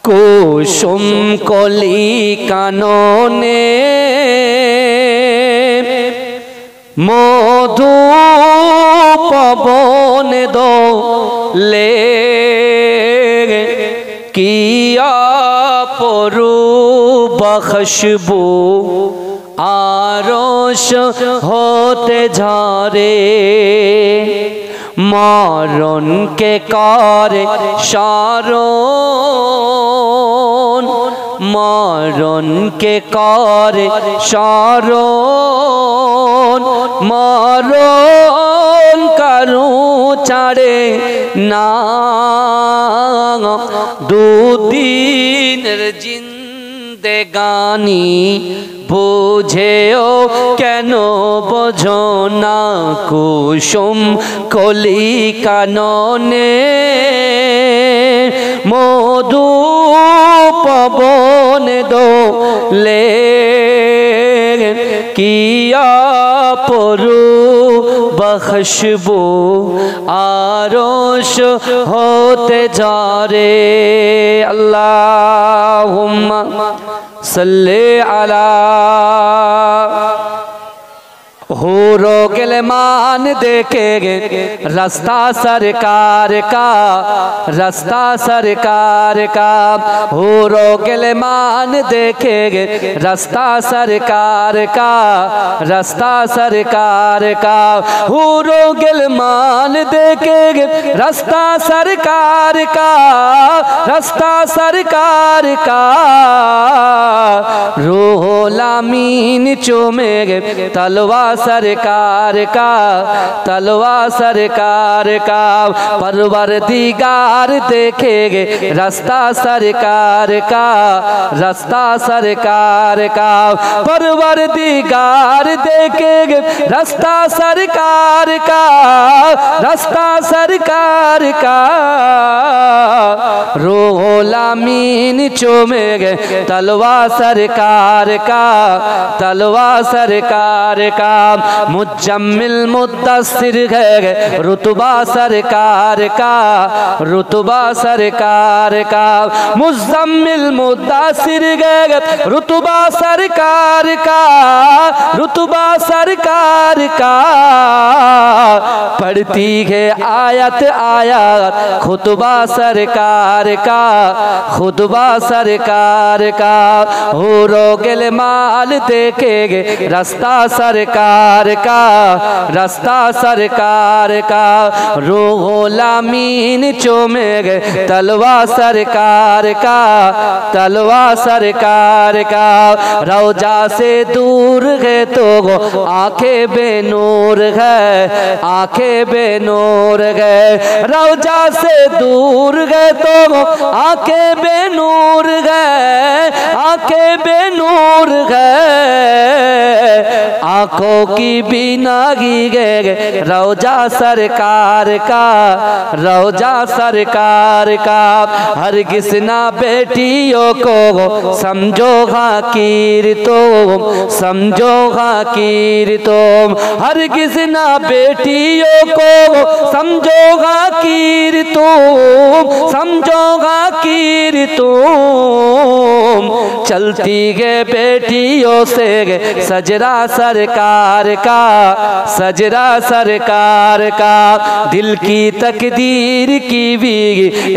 কুসুম কলি কাননে মধু পবন দোলে কিয়া পরূপ খুশবু আরশ होते ঝরে মরণ কে করে স্মরণ মরণ কে করে স্মরণ মরণ কারু ছাড়ে না দুদিনের জিন্দেগানি বুঝেও কেন বোঝো না কুসুম কলি কাননে মধু পবন দোলে কিয়া পরূপ খুশবু আরশ होते ঝরে আল্লাহুম্মা सल्ले अला हूरो गिलमान देखेंगे रास्ता सरकार का रास्ता सरकार का हूरो गिलमान देखेंगे रास्ता सरकार का रास्ता सरकार का हूरो गिलमान देखेंगे रास्ता सरकार का रास्ता सरकार का रूहुल अमीन चूमेंगे तलवा सरकार का तलवा सरकार का परवरदिगार देखेंगे रास्ता सरकार का रास्ता सरकार का परवरदिगार देखेंगे रास्ता सरकार का रास्ता सरकार का रूहुल अमीन चूमेंगे तलवा सरकार का तलवा सरकार का मुजम्मिल मुद्दस्सिर है रुतबा सरकार का रुतबा सरकार का मुजम्मिल मुद्दस्सिर है रुतबा सरकार का रुतबा सरकार का पढ़ती है आयत आयत खुतबा सरकार का खुतबा सरकार का हूरो गिलमान देखेंगे रास्ता सरकार का रास्ता सरकार का रूहुल अमीन चूमेंगे तलवा सरकार का तलवा सरकार का रौजा से दूर है तो आंखें बेनूर है आंखें बेनूर है रौजा से दूर है तो आंखें बेनूर है आंखें बेनूर है आँखों की बीनागी गे रौजा सरकार का रौजा सरकार का हरगिज़ ना बेटियों को समझो हकीर तुम समझो हकीर तुम हरगिज़ ना बेटियों को समझो हकीर तुम समझो हकीर तुम चलती है बेटियों से सजरा सरकार का सजरा सरकार का दिल की तकदीर की भी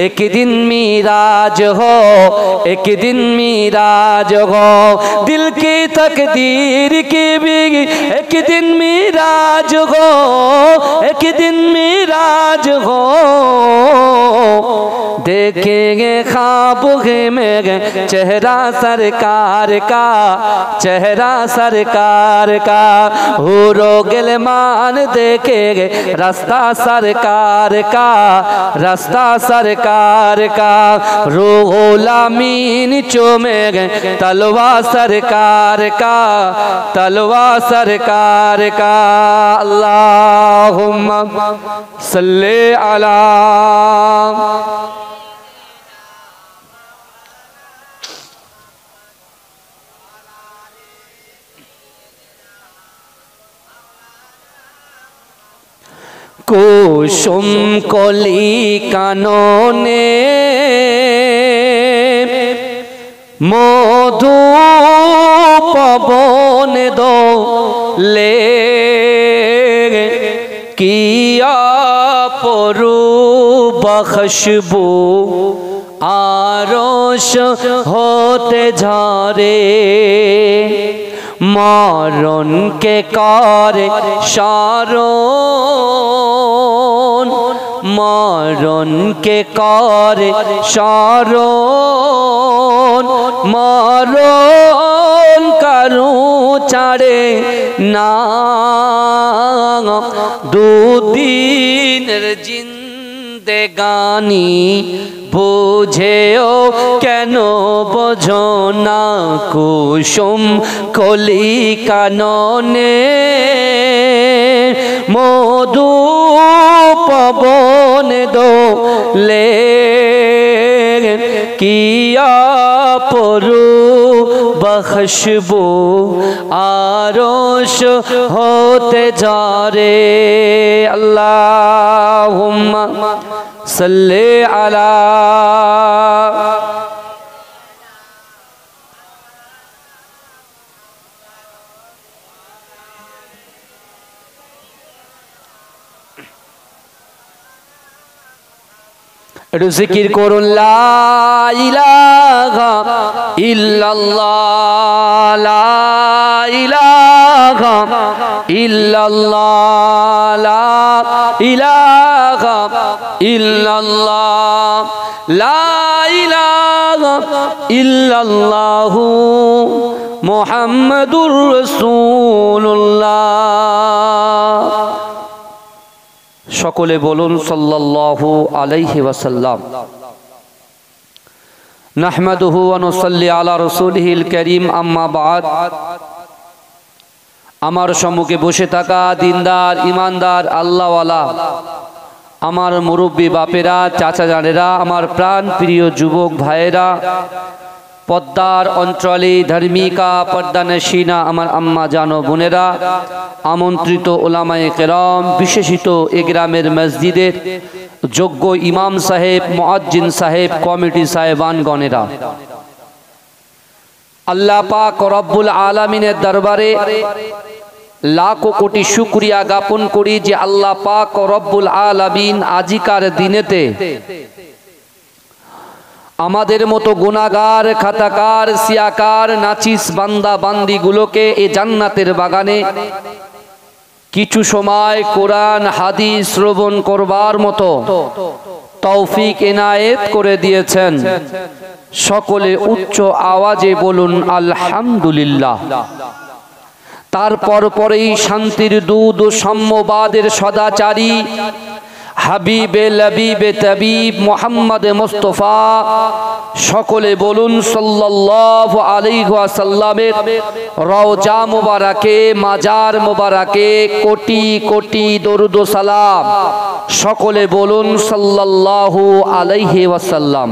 एक दिन मीराज हो एक दिन मीराज हो दिल की तकदीर की भी एक दिन मीराज हो एक दिन मीराज हो देखेंगे ख्वाब में चेहरा सरकार का चेहरा सरकार का हूरो गिलमान देखेंगे रास्ता सरकार का रास्ता सरकार का रूहुल अमीन चूमेंगे तलवा सरकार का तलवा सरकार का अल्लाहुम्मा सल्ले अला কুসুম কলি কাননে মধু পবন দোলে কিয়া পরূপ খুশবু আরশ হতে ঝরে মরণ কে করে স্মরণ মরণ কে করে স্মরণ মরণ কারু ছাড়ে না দুদিনের জিন্দেগানি বুঝেও কেন বোঝো না কুসুম কলি কাননে মধু পবন দোলে কিয়া পরূপ খুশবু আরশ হতে ঝরে আল্লাহুম্মা সাল্লি আলা একটু জিকির করুন লা ইলাহা ইল্লাল্লাহ লা ইলাহা ইল্লাল্লাহ লা ইলাহা ইল্লাল্লাহ লা ইলাহা ইল্লাল্লাহু মুহাম্মাদুর রাসূলুল্লাহ সকলে বলুন সাল্লাল্লাহু আলাইহি ওয়াসাল্লাম নাহমাদুহু ওয়া নুসাল্লি আলা রাসূলিহিল কারীম আম্মা বাদ আমার সম্মুখে বসে থাকা দিনদার ইমানদার আল্লাহওয়ালা আমার মুরব্বী বাপেরা চাচা জানেরা আমার প্রাণ প্রিয় যুবক ভাইয়েরা পদ্মার অঞ্চলে ধার্মিকা পর্দানশীনা আমার আম্মা জানো বোনেরা আমন্ত্রিত ওলামায়ে কেরাম বিশেষিত এ গ্রামের মসজিদের যোগ্য ইমাম সাহেব মুয়াজ্জিন সাহেব কমিটি সাহেবানগণেরা আল্লাহ পাক রব্বুল আলামিনের দরবারে লাখো কোটি শুকরিয়া জ্ঞাপন করি যে আল্লাহ পাক রব্বুল আলামিন আজিকার দিনেতে আমাদের মতো গুনাহগার খাতাকার সিয়াকার নাচিস বান্দা বান্দিগুলোকে এই জান্নাতের বাগানে কিছু সময় কোরআন হাদিস শ্রবণ করবার মতো তৌফিক এনায়েত করে দিয়েছেন সকলে উচ্চ আওয়াজে বলুন আলহামদুলিল্লাহ তারপর পরেই শান্তির দূত ও সাম্যবাদের সদাচারী হাবিবে লবিবে তবিব মুহাম্মদ মুস্তাফা সকলে বলুন সাল্লাল্লাহু আলাইহি ওয়াসাল্লামের রওজা মুবারকে মাজার মুবারকে কোটি কোটি দরুদ ও সালাম সকলে বলুন সাল্লাল্লাহু আলাইহি ওয়াসাল্লাম।